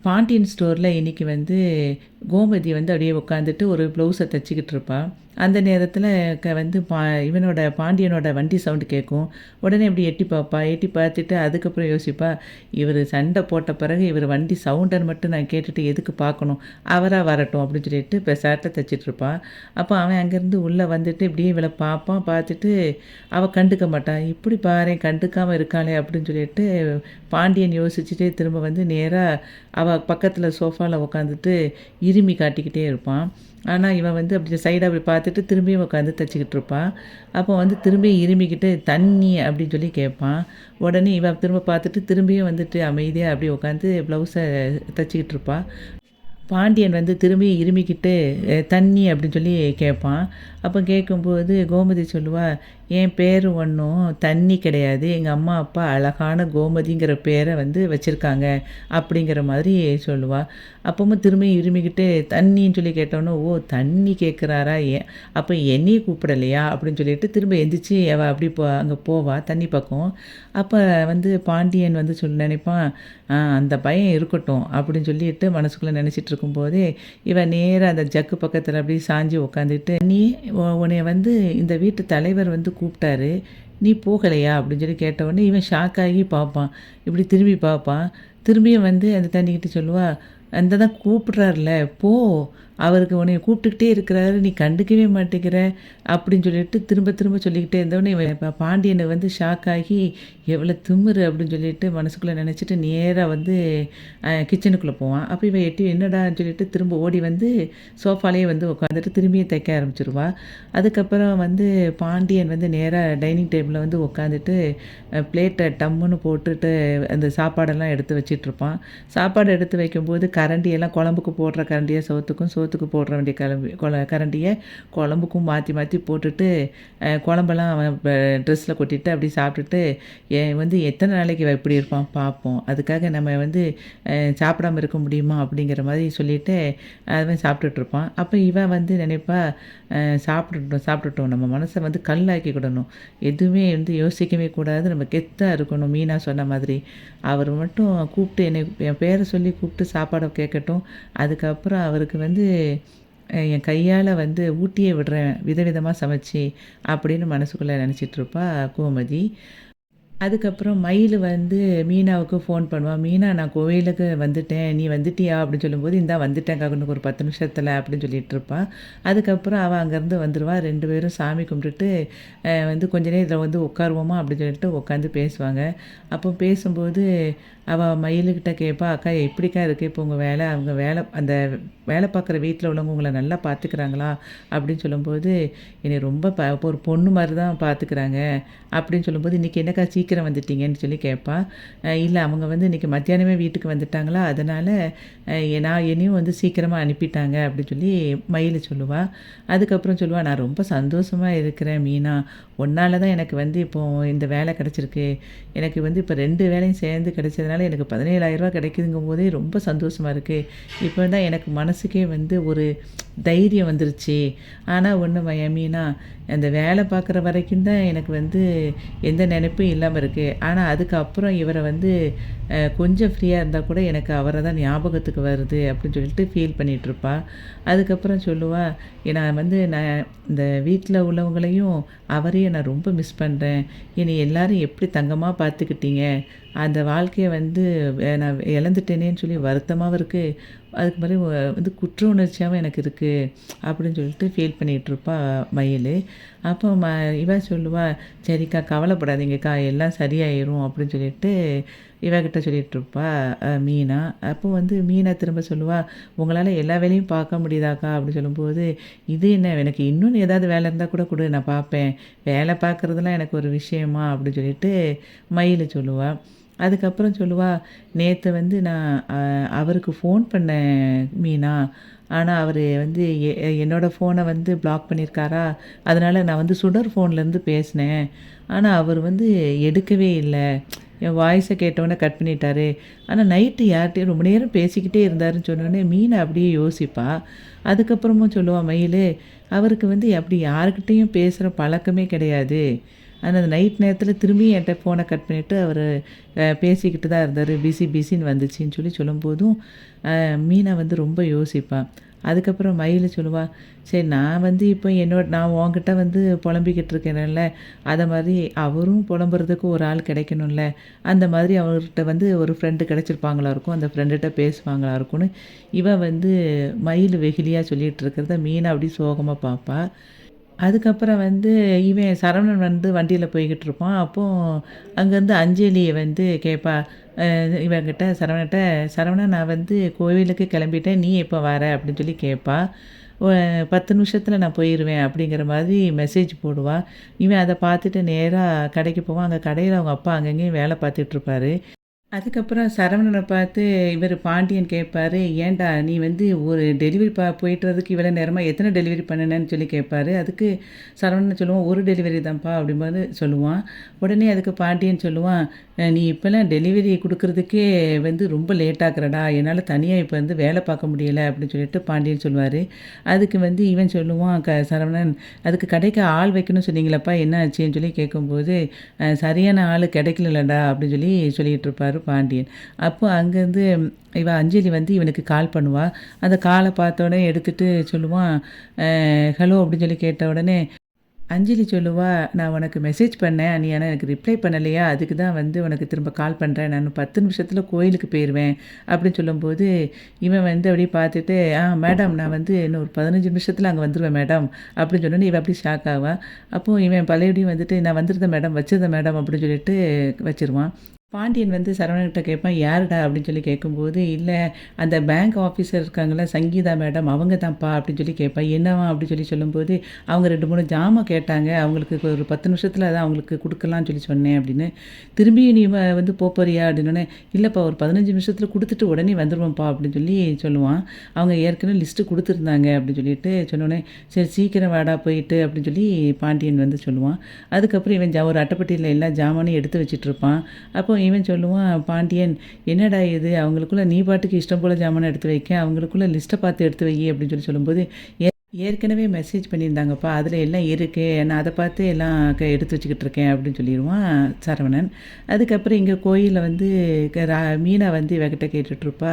பாண்டியன் ஸ்டோரில் இன்றைக்கி வந்து கோமதி வந்து அப்படியே உட்காந்துட்டு ஒரு ப்ளவுஸை தைச்சிக்கிட்டு இருப்பா. அந்த நேரத்தில் வந்து இவனோட பாண்டியனோட வண்டி சவுண்டு கேட்கும். உடனே இப்படி எட்டி பார்ப்பா. எட்டி பார்த்துட்டு அதுக்கப்புறம் யோசிப்பா, இவர் சண்டை போட்ட பிறகு இவர் வண்டி சவுண்டன்னு மட்டும் நான் கேட்டுட்டு எதுக்கு பார்க்கணும், அவராக வரட்டும் அப்படின்னு சொல்லிட்டு இப்போ சட்டை தைச்சிட்ருப்பா. அப்போ அவன் அங்கேருந்து உள்ளே வந்துட்டு இப்படியே இவளை பார்ப்பான். பார்த்துட்டு அவள் கண்டுக்க மாட்டான். இப்படி பாரேன் கண்டுக்காமல் இருக்காளே அப்படின்னு சொல்லிட்டு பாண்டியன் யோசிச்சுட்டே திரும்ப வந்து நேராக அவள் பக்கத்தில் சோஃபாவில் உட்காந்துட்டு இருமி காட்டிக்கிட்டே இருப்பான். ஆனால் இவன் வந்து அப்படி சைடாக அப்படி பார்த்துட்டு திரும்பியும் உட்காந்து தைச்சிக்கிட்டு இருப்பான். அப்போ வந்து திரும்பியும் இருமிக்கிட்டு தண்ணி அப்படின்னு சொல்லி கேட்பான். உடனே இவன் திரும்ப பார்த்துட்டு திரும்பியும் வந்துட்டு அமைதியாக அப்படி உட்காந்து ப்ளவுஸை தைச்சிக்கிட்டு இருப்பாள். பாண்டியன் வந்து திரும்பி இருமிக்கிட்டு தண்ணி அப்படின்னு சொல்லி கேட்பான். அப்போ கேட்கும்போது கோமதி சொல்லுவா, என் பேர் ஒன்றும் தண்ணி கிடையாது, எங்கள் அம்மா அப்பா அழகான கோமதிங்கிற பேரை வந்து வச்சுருக்காங்க அப்படிங்கிற மாதிரி சொல்லுவாள். அப்பவும் திரும்பி இருமிக்கிட்டு தண்ணின்னு சொல்லி கேட்டோன்னே, ஓ தண்ணி கேட்குறாரா, ஏன் அப்போ என்னையே கூப்பிடலையா அப்படின்னு சொல்லிட்டு திரும்ப எந்திரிச்சு அவள் அப்படி அங்கே போவா தண்ணி பக்கம். அப்போ வந்து பாண்டியன் வந்து நினைப்பான், அந்த பயம் இருக்கட்டும் அப்படின்னு சொல்லிட்டு மனசுக்குள்ளே நினச்சிட்டு இருக்கும்போதே இவன் நேராக அந்த ஜக்கு பக்கத்தில் அப்படி சாஞ்சி உட்காந்துட்டு, நீ உன்னை வந்து இந்த வீட்டு தலைவர் வந்து கூப்பிட்டாரு, நீ போகலையா அப்படின்னு சொல்லி கேட்டவுடனே இவன் ஷாக்காகி பார்ப்பான். இப்படி திரும்பி பார்ப்பான். திரும்பியும் வந்து அந்த தண்ணிக்கிட்ட சொல்லுவா, அந்த தான் கூப்பிட்றாருல போ, அவருக்கு உன்னை கூப்பிட்டுக்கிட்டே இருக்கிறாரு, நீ கண்டுக்கவே மாட்டேங்கிற அப்படின்னு சொல்லிட்டு திரும்ப திரும்ப சொல்லிக்கிட்டே இருந்தவொடனே இவன் இப்போ பாண்டியனை வந்து ஷாக்காகி எவ்வளோ திமிரு அப்படின்னு சொல்லிட்டு மனசுக்குள்ளே நினச்சிட்டு நேராக வந்து கிச்சனுக்குள்ளே போவான். அப்போ இவன் எட்டி என்னடான்னு சொல்லிட்டு திரும்ப ஓடி வந்து சோஃபாலேயே வந்து உட்காந்துட்டு திரும்பியும் தைக்க ஆரம்பிச்சிருவா. அதுக்கப்புறம் வந்து பாண்டியன் வந்து நேராக டைனிங் டேபிளில் வந்து உட்காந்துட்டு பிளேட்டை டம்முன்னு போட்டுட்டு அந்த சாப்பாடெல்லாம் எடுத்து வச்சிட்ருப்பான். சாப்பாடு எடுத்து வைக்கும்போது கரண்டியெல்லாம் குழம்புக்கு போடுற கரண்டியை சோத்துக்கு போடுற வேண்டிய கரண்டியை குழம்புக்கும் மாற்றி மாற்றி போட்டுட்டு குழம்பெல்லாம் அவன் ட்ரெஸ்ஸில் கொட்டிட்டு அப்படி சாப்பிட்டுட்டு வந்து எத்தனை நாளைக்கு இப்படி இருப்பான் பார்ப்போம், அதுக்காக நம்ம வந்து சாப்பிடாமல் இருக்க முடியுமா அப்படிங்கிற மாதிரி சொல்லிவிட்டு அவன் சாப்பிட்டுட்ருப்பான். அப்போ இவன் வந்து நினைப்பா, சாப்பிட்டுட்டோம் நம்ம மனசை வந்து கல்லாக்கிக்கிடணும், எதுவுமே வந்து யோசிக்கவே கூடாது, நம்ம கெத்தாக இருக்கணும். மீனா சொன்ன மாதிரி அவர் மட்டும் கூப்பிட்டு என் பேரை சொல்லி கூப்பிட்டு சாப்பாடை கேட்கட்டும், அதுக்கப்புறம் அவருக்கு வந்து என் கையால் வந்து ஊட்டியே விடுறேன் விதவிதமாக சமைச்சி அப்படின்னு மனசுக்குள்ளே நினச்சிட்ருப்பா கோமதி. அதுக்கப்புறம் மயில் வந்து மீனாவுக்கு ஃபோன் பண்ணுவான். மீனா நான் கோவிலுக்கு வந்துட்டேன், நீ வந்துட்டியா அப்படின்னு சொல்லும்போது, இந்தா வந்துட்டேன் ககுனுக்கு ஒரு 10 நிமிஷத்தில் அப்படின்னு சொல்லிகிட்ருப்பான். அதுக்கப்புறம் அவள் அங்கேருந்து வந்துடுவா. 2 பேரும் சாமி கும்பிட்டுட்டு வந்து கொஞ்ச நேரம் இதில் வந்து உட்காருவோமா அப்படின்னு சொல்லிட்டு உட்காந்து பேசுவாங்க. அப்போ பேசும்போது அவள் மயிலுக்கிட்ட கேட்பா, அக்கா எப்படிக்கா இருக்குது இப்போ உங்கள் வேலை, அவங்க அந்த வேலை பார்க்குற வீட்டில் உள்ளவங்க உங்களை நல்லா பார்த்துக்கிறாங்களா அப்படின்னு சொல்லும்போது, என்னை ரொம்ப ஒரு பொண்ணு மாதிரி தான் பார்த்துக்கிறாங்க அப்படின்னு சொல்லும்போது, இன்றைக்கி என்னக்கா சீக்கிரம் வந்துட்டீங்கன்னு சொல்லி கேட்பா. இல்லை அவங்க வந்து இன்றைக்கி மத்தியானமே வீட்டுக்கு வந்துட்டாங்களா, அதனால் என்னையும் வந்து சீக்கிரமாக அனுப்பிட்டாங்க அப்படின்னு சொல்லி மயில் சொல்லுவாள். அதுக்கப்புறம் சொல்லுவாள், நான் ரொம்ப சந்தோஷமாக இருக்கிறேன் மீனா, ஒன்றால் தான் எனக்கு வந்து இப்போது இந்த வேலை கிடச்சிருக்கு, எனக்கு வந்து இப்போ 2 வேலையும் சேர்ந்து கிடைச்சதுனால எனக்கு 17,000 கிடைக்குதுங்கும் போதே ரொம்ப சந்தோஷமாக இருக்குது. இப்போ தான் எனக்கு மனசுக்கே வந்து ஒரு தைரியம் வந்துருச்சு. ஆனால் ஒன்று மீனா, அந்த வேலை பார்க்குற வரைக்கும் தான் எனக்கு வந்து எந்த நினைப்பும் இல்லாமல் இருக்குது. ஆனால் அதுக்கப்புறம் இவரை வந்து கொஞ்சம் ஃப்ரீயாக இருந்தால் கூட எனக்கு அவரை தான் ஞாபகத்துக்கு வருது அப்படின்னு சொல்லிட்டு ஃபீல் பண்ணிகிட்ருப்பா. அதுக்கப்புறம் சொல்லுவாள், நான் வந்து இந்த வீட்டில் உள்ளவங்களையும் அவரையும் நான் ரொம்ப மிஸ் பண்ணுறேன், என்னை எல்லோரும் எப்படி தங்கமாக பார்த்துக்கிட்டீங்க, அந்த வாழ்க்கையை வந்து நான் இழந்துட்டேனேன்னு சொல்லி வருத்தமாகவும் இருக்குது, அதுக்கு மாதிரி வந்து குற்ற உணர்ச்சியாகவும் எனக்கு இருக்குது அப்படின்னு சொல்லிட்டு ஃபீல் பண்ணிகிட்ருப்பா மயில். அப்போ இவன் சொல்லுவா, சரிக்கா கவலைப்படாதீங்கக்கா எல்லாம் சரியாயிரும் அப்படின்னு சொல்லிட்டு இவகிட்ட சொல்லிகிட்ருப்பா மீனா. அப்போ வந்து மீனா திரும்ப சொல்லுவா, உங்களால் எல்லா வேலையும் பார்க்க முடியுதாக்கா அப்படின்னு சொல்லும்போது, இது என்ன எனக்கு இன்னொன்று ஏதாவது வேலை இருந்தால் கூட கொடு, நான் பார்ப்பேன், வேலை பார்க்குறதுலாம் எனக்கு ஒரு விஷயமா அப்படின்னு சொல்லிட்டு மயில் சொல்லுவாள். அதுக்கப்புறம் சொல்லுவா, நேற்று வந்து நான் அவருக்கு ஃபோன் பண்ணேன் மீனா, ஆனால் அவர் வந்து என்னோடய ஃபோனை வந்து பிளாக் பண்ணியிருக்காரா, அதனால் நான் வந்து சுடர் ஃபோன்லேருந்து பேசினேன், ஆனால் அவர் வந்து எடுக்கவே இல்லை, என் வாய்ஸை கேட்டவுடனே கட் பண்ணிட்டாரு, ஆனால் நைட்டு யார்கிட்டையும் ரொம்ப நேரம் பேசிக்கிட்டே இருந்தாருன்னு சொன்னோடனே மீனை அப்படியே யோசிப்பா. அதுக்கப்புறமும் சொல்லுவாள் மயில், அவருக்கு வந்து அப்படி யாருக்கிட்டேயும் பேசுகிற பழக்கமே கிடையாது, ஆனால் அந்த நைட் நேரத்தில் திரும்பி என்கிட்ட ஃபோனை கட் பண்ணிவிட்டு அவர் பேசிக்கிட்டு தான் இருந்தார். பிஸி பிஸின்னு வந்துச்சுன்னு சொல்லும்போதும் மீனா வந்து ரொம்ப யோசிப்பா. அதுக்கப்புறம் மயில் சொல்லுவா, சரி நான் வந்து இப்போ நான் உன்கிட்ட வந்து புலம்பிக்கிட்டு இருக்கேன்ல, அதை மாதிரி அவரும் புலம்புறதுக்கு ஒரு ஆள் கிடைக்கணும்ல, அந்த மாதிரி அவர்கிட்ட வந்து ஒரு ஃப்ரெண்டு கிடச்சிருப்பாங்களா இருக்கும், அந்த ஃப்ரெண்டுகிட்ட பேசுவாங்களா இருக்கும்னு வந்து மயில் வெகுளியாக சொல்லிகிட்டு இருக்கிறத மீனா அப்படி சோகமாக பார்ப்பா. அதுக்கப்புறம் வந்து இவன் சரவணன் வந்து வண்டியில் போய்கிட்டு இருப்பான். அப்போது அங்கேருந்து அஞ்சலியை வந்து கேட்பா. இவன்கிட்ட சரவணன்ட்ட, "சரவணன் நான் வந்து கோவிலுக்கு கிளம்பிட்டேன். நீ எப்போ வர?" அப்படின்னு சொல்லி கேட்பா. "ஒ 10 நிமிஷத்துல நான் போயிருவேன்." அப்படிங்கிற மாதிரி மெசேஜ் போடுவா. இவன் அத பார்த்துட்டு நேரா கடைக்கு போவான். அங்க கடையில அவங்க அப்பா அங்கங்கேயும் வேலை பார்த்துட்ருப்பாரு. அதுக்கப்புறம் சரவணன பார்த்து இவர் பாண்டியன் கேட்பாரு, "ஏன்டா நீ வந்து ஒரு டெலிவரி போயிட்டு வரதுக்கு இவ்வளோ நேரமா எத்தனை டெலிவரி பண்ணுனேன்னு?" சொல்லி கேட்பாரு. அதுக்கு சரவணன் சொல்லுவான், "ஒரு டெலிவரி தான்ப்பா" அப்படிம்பாரு சொல்லுவான். உடனே அதுக்கு பாண்டியன் சொல்லுவான், "நீ இப்போலாம் டெலிவரி குடுக்குறதுக்கே வந்து ரொம்ப லேட் ஆக்குறடா. என்னால் தனியாக இப்போ வந்து வேலை பார்க்க முடியல." அப்படின்னு சொல்லிட்டு பாண்டியன் சொல்லுவாரு. அதுக்கு வந்து இவன் சொல்லுவான் சரவணன், "அதுக்கு கடைக்கு ஆள் வைக்கணும்னு சொன்னீங்களப்பா, என்ன ஆச்சுன்னு?" சொல்லி கேட்கும்போது, சரியான ஆள் கிடைக்கலடா" அப்படின்னு சொல்லிக்கிட்டு இருப்பாரு பாண்டியன். அப்போ அங்கேருந்து அஞ்சலி வந்து இவனுக்கு கால் பண்ணுவா. அந்த காலை பார்த்தோனே எடுத்துட்டு சொல்லுவான், ஹலோ அப்படின்னு சொல்லி கேட்ட உடனே அஞ்சலி சொல்லுவா, "நான் உனக்கு மெசேஜ் பண்ணேன். நீ ஆனா எனக்கு ரிப்ளை பண்ணலையா? அதுக்கு தான் வந்து உனக்கு திரும்ப கால் பண்ணுறேன். நான் 10 நிமிஷத்துல கோயிலுக்கு போயிருவேன்." அப்படின்னு சொல்லும்போது, இவன் வந்து அப்படியே பார்த்துட்டு, மேடம் நான் வந்து இன்னும் ஒரு 15 நிமிஷத்துல அங்கே வந்துருவேன் மேடம்." அப்படின்னு சொன்னோனே இவன் அப்படியே ஷாக் ஆவா. அப்போ இவன் பழையபடியும் வந்துட்டு, "நான் வந்துருந்தேன் மேடம், வச்சிருந்தேன் மேடம்." அப்படின்னு சொல்லிட்டு வச்சுருவான். பாண்டியன் வந்து சரவணன்கிட்ட கேட்பான், "யாருடா?" அப்படின்னு சொல்லி கேட்கும்போது, "இல்ல அந்த பேங்க் ஆஃபீஸர் இருக்காங்கல்ல, சங்கீதா மேடம் அவங்க தான்ப்பா." அப்படின்னு சொல்லி கேட்பான். "என்னவா?" அப்படின்னு சொல்லும்போது, "அவங்க 2, 3 ஜாமான் கேட்டாங்க. அவங்களுக்கு ஒரு 10 நிமிஷத்துல அதான் அவங்களுக்கு குடுக்கலான்னு சொல்லி சொன்னேன்." அப்படின்னு. "திரும்பியும் நீ வந்து போறியா?" அப்படின்னோனே, "இல்லப்பா ஒரு 15 நிமிஷத்துல குடுத்துட்டு உடனே வந்துருவேன்ப்பா." அப்படின்னு சொல்லுவான். அவங்க ஏற்கனவே லிஸ்ட்டு குடுத்துருந்தாங்க அப்படின்னு சொல்லிட்டு சொன்னோனே, "சரி சீக்கிரம் வாடா போயிட்டு." அப்படின்னு சொல்லி பாண்டியன் வந்து சொல்லுவான். அதுக்கப்புறம் இவன் ஒரு அட்டைப்பெட்டியில எல்லா ஜாமானையும் எடுத்து வச்சுட்ருப்பான். அப்போ இவன் சொல்லுவான் பாண்டியன், "என்னடா இது அவங்களுக்குள்ள நீ பாட்டுக்கு இஷ்டம் போல ஜாமானை எடுத்து வைக்க, அவங்களுக்குள்ள லிஸ்ட்டை பார்த்து எடுத்து வை." அப்படின்னு சொல்லும்போது, ஏற்கனவே மெசேஜ் பண்ணியிருந்தாங்கப்பா, அதில எல்லாம் இருக்கு. நான் அத பார்த்து எல்லாம் எடுத்து வச்சுக்கிட்டு இருக்கேன்." அப்படின்னு சொல்லிருவான் சரவணன். அதுக்கப்புறம் இங்க கோயில்ல வந்து மீனா வந்து இவகிட்ட கேட்டுட்ருப்பா,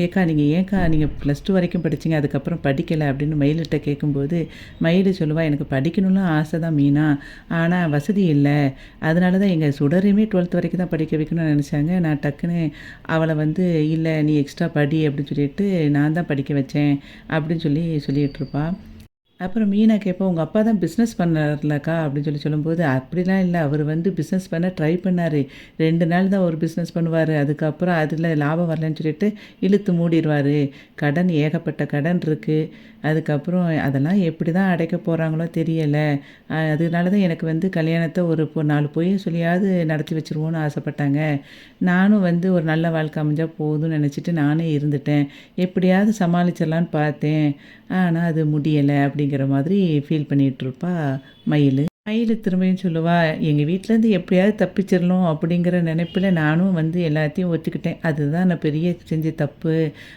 ஏக்கா நீங்கள் ஏன்க்கா நீங்கள் +2 வரைக்கும் படிச்சீங்க, அதுக்கப்புறம் படிக்கல?" அப்படின்னு மயிலுட்ட கேட்கும்போது, மயிலு சொல்லுவா, "எனக்கு படிக்கணும்லாம் ஆசை தான் மீனா. ஆனா வசதி இல்ல. அதனால தான் எங்க சுடரையுமே 12th வரைக்கும் தான் படிக்க வைக்கணும்னு நெனச்சாங்க. நான் டக்குன்னு அவள வந்து, இல்ல நீ எக்ஸ்ட்ரா படி அப்படின்னு சொல்லிட்டு நான் தான் படிக்க வச்சேன்." அப்படின்னு சொல்லிட்டுருப்பா. அப்புறம் மீனா கேட்பா, "உங்க அப்பா தான் பிஸ்னஸ் பண்ணார்லக்கா?" அப்படின்னு சொல்லும்போது, "அப்படிலாம் இல்ல. அவரு வந்து பிஸ்னஸ் பண்ண ட்ரை பண்ணாரு. 2 நாள் தான் ஒரு பிஸ்னஸ் பண்ணுவாரு. அதுக்கப்புறம் அதில லாபம் வரலன்னு சொல்லிட்டு இழுத்து மூடிருவாரு. கடன் ஏகப்பட்ட கடன் இருக்கு. அதுக்கப்புறம் அதெல்லாம் எப்படி தான் அடைக்க போறாங்களோ தெரியல. அதனால தான் எனக்கு வந்து கல்யாணத்த ஒரு 4 பொய்ய சொல்லியாவது நடத்தி வச்சுருவோன்னு ஆசைப்பட்டாங்க. நானும் வந்து ஒரு நல்ல வாழ்க்கை அமைஞ்சா போதும்னு நெனச்சிட்டு நானே இருந்துட்டேன். எப்படியாவது சமாளிச்சிடலான்னு பார்த்தேன். ஆனா அது முடியல." அப்படிங்கிற மாதிரி ஃபீல் பண்ணிகிட்ருப்பா மயிலு. மயிலு திரும்பியும் சொல்லுவா, "எங்க வீட்லேருந்து எப்படியாவது தப்பிச்சிரணும் அப்படிங்கிற நெனைப்பில நானும் வந்து எல்லாத்தையும் ஒத்துக்கிட்டேன். அதுதான் நான் பெரிய செஞ்ச தப்பு."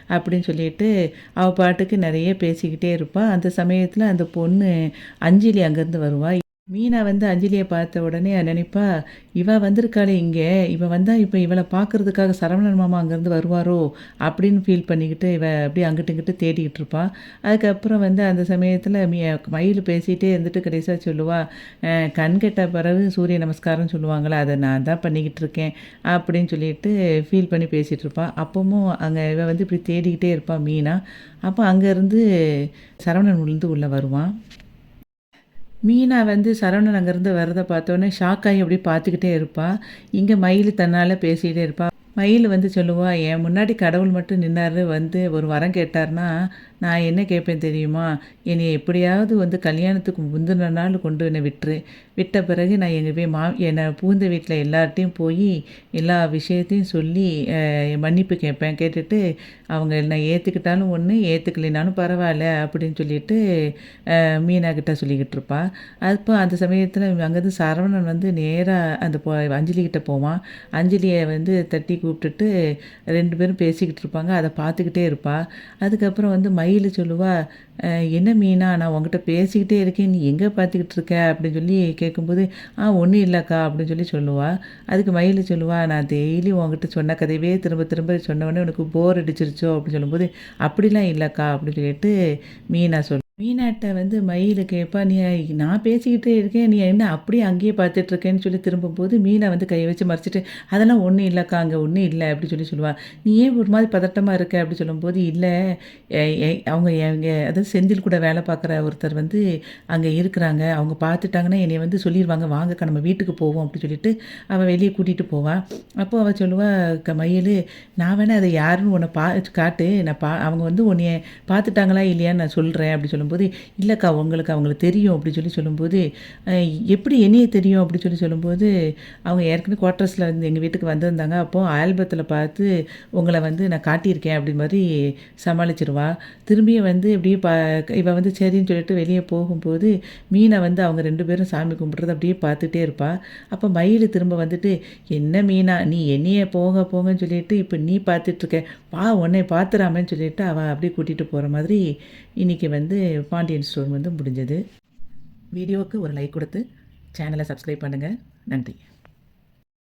அப்படின்னு சொல்லிட்டு அவ பாட்டுக்கு நெறைய பேசிக்கிட்டே இருப்பா. அந்த சமயத்தில அந்த பொண்ணு அஞ்சலி அங்கேருந்து வருவா. மீனா வந்து அஞ்சலிய பார்த்த உடனே நினைப்பா, "இவ வந்திருக்காளே இங்க, இவ வந்தா இப்ப இவள பார்க்கறதுக்காக சரவணன் மாமா அங்கேருந்து வருவாரோ?" அப்படின்னு ஃபீல் பண்ணிக்கிட்டு இவ அப்படியே அங்கிட்டும் இங்கிட்டும் தேடிக்கிட்டு இருப்பா. அதுக்கப்புறம் வந்து அந்த சமயத்தில மயில் பேசிட்டே இருந்துட்டு கடைசியா சொல்லுவா, "கண் கெட்ட பிறகு சூரிய நமஸ்காரம்னு சொல்லுவாங்கல்ல, அத நான் தான் பண்ணிக்கிட்டு இருக்கேன்." அப்படின்னு சொல்லிட்டு ஃபீல் பண்ணி பேசிட்டு இருப்பா. அப்பவும் அங்க இவ வந்து இப்படி தேடிக்கிட்டே இருப்பா மீனா. அப்போ அங்கேருந்து சரவணன் உள்ள வருவான். மீனா வந்து சரவணன் அங்கேருந்து வர்றத பார்த்தோன்னே ஷாக் ஆகி அப்படியே பார்த்துக்கிட்டே இருப்பா. இங்க மயில் தன்னால பேசிக்கிட்டே இருப்பா. மயில் வந்து சொல்லுவா, "என் முன்னாடி கடவுள் மட்டும் நின்னாரு வந்து ஒரு வரம் கேட்டார்னா, நான் என்ன கேட்பேன் தெரியுமா? என்னைய எப்படியாவது வந்து கல்யாணத்துக்கு முந்தின நாள் கொண்டு என்னை விட்டுரு. விட்ட பிறகு நான் எங்க என்னை புகுந்த வீட்ல எல்லார்ட்டயும் போயி எல்லா விஷயத்தையும் சொல்லி மன்னிப்பு கேட்பேன். கேட்டுட்டு அவங்க என்னை ஏத்துக்கிட்டாலும் ஒண்ணு, ஏத்துக்கலைனாலும் பரவால்ல." அப்படின்னு சொல்லிட்டு மீனா கிட்ட சொல்லிக்கிட்டு இருப்பா. அப்போ அந்த சமயத்தில அங்கேருந்து சரவணன் வந்து நேரா அந்த அஞ்சலி கிட்ட போவான். அஞ்சலிய வந்து தட்டி கூப்பிட்டுட்டு 2 பேரும் பேசிக்கிட்டு இருப்பாங்க. அத பார்த்துக்கிட்டே இருப்பா. அதுக்கப்புறம் வந்து மயிலு சொல்லுவா, "என்ன மீனா நான் உன்கிட்ட பேசிக்கிட்டே இருக்கேன். நீ எங்க பார்த்துக்கிட்டு இருக்க?" அப்படின்னு சொல்லி கேட்கும்போது, ஒண்ணும் இல்லக்கா அப்படின்னு சொல்லி சொல்லுவா. அதுக்கு மயில் சொல்லுவா, நான் டெய்லி உன்கிட்ட சொன்ன கதையவே திரும்ப திரும்ப சொன்ன உடனே உனக்கு போர் அடிச்சிருச்சோ அப்படின்னு சொல்லும்போது, அப்படிலாம் இல்லக்கா அப்படின்னு சொல்லிட்டு மீனா மீனாட்ட வந்து மயில் கேட்பா, நான் பேசிக்கிட்டே இருக்கேன். நீ என்ன அப்படியே அங்கேயே பார்த்துட்ருக்கேன்னு சொல்லி திரும்பும்போது, மீனா வந்து கைய வச்சு மறைச்சிட்டு, "அதெல்லாம் ஒண்ணும் இல்லக்கா, அங்க ஒண்ணும் இல்ல." அப்படி சொல்லி சொல்லுவா. "நீ ஏன் ஒரு மாதிரி பதட்டமா இருக்க?" அப்படி சொல்லும்போது, "இல்ல, எ எ அவங்க எங்க அதாவது செந்தில் கூட வேலை பார்க்குற ஒருத்தர் வந்து அங்க இருக்கிறாங்க. அவங்க பார்த்துட்டாங்கன்னா, என்னைய வந்து சொல்லிருவாங்க, வாங்கக்கா நம்ம வீட்டுக்கு போவோம்." அப்படி சொல்லிட்டு அவ வெளிய கூட்டிட்டு போவா. அப்போ அவ சொல்லுவா, மயிலு, "நான் வேணா அதை யாருன்னு உன்ன காட்டு. அவங்க வந்து உன்னைய பார்த்துட்டாங்களா இல்லையான்னு நான் சொல்றேன்." அப்படி சொல்லும்போது, இல்லக்கா அவங்களுக்கு தெரியும் அப்படி சொல்லி சொல்லும்போது, அ எப்படி என்னைய தெரியும் அப்படி சொல்லி சொல்லும்போது, அவங்க ஏற்கனவே குவார்ட்டர்ஸ்ல வந்து எங்க வீட்டுக்கு வந்திருந்தாங்க. அப்போ ஆல்பத்தில பார்த்து உங்கள வந்து நான் காட்டியிருக்கேன் அப்படி மாரி சமாளிச்சுருவா. திரும்பியும் வந்து இப்படியே இவ வந்து சரின்னு சொல்லிட்டு வெளிய போகும்போது, மீனா வந்து அவங்க 2 பேரும் சாமி கும்பிடுறத அப்படியே பார்த்துட்டே இருப்பா. அப்போ மயிலு திரும்ப வந்துட்டு, "என்ன மீனா, நீ என்னைய போங்க போங்கன்னு சொல்லிட்டு இப்ப நீ பார்த்துட்ருக்க. வா உன்னைய பார்த்துராமன்னு" சொல்லிட்டு அவ அப்படியே கூட்டிட்டு போற மாதிரி இன்னைக்கு வந்து பாண்டியன் ஸ்டோர் வந்து முடிஞ்சது. வீடியோவுக்கு ஒரு லைக் கொடுத்து சேனலை சப்ஸ்கிரைப் பண்ணுங்கள். நன்றி.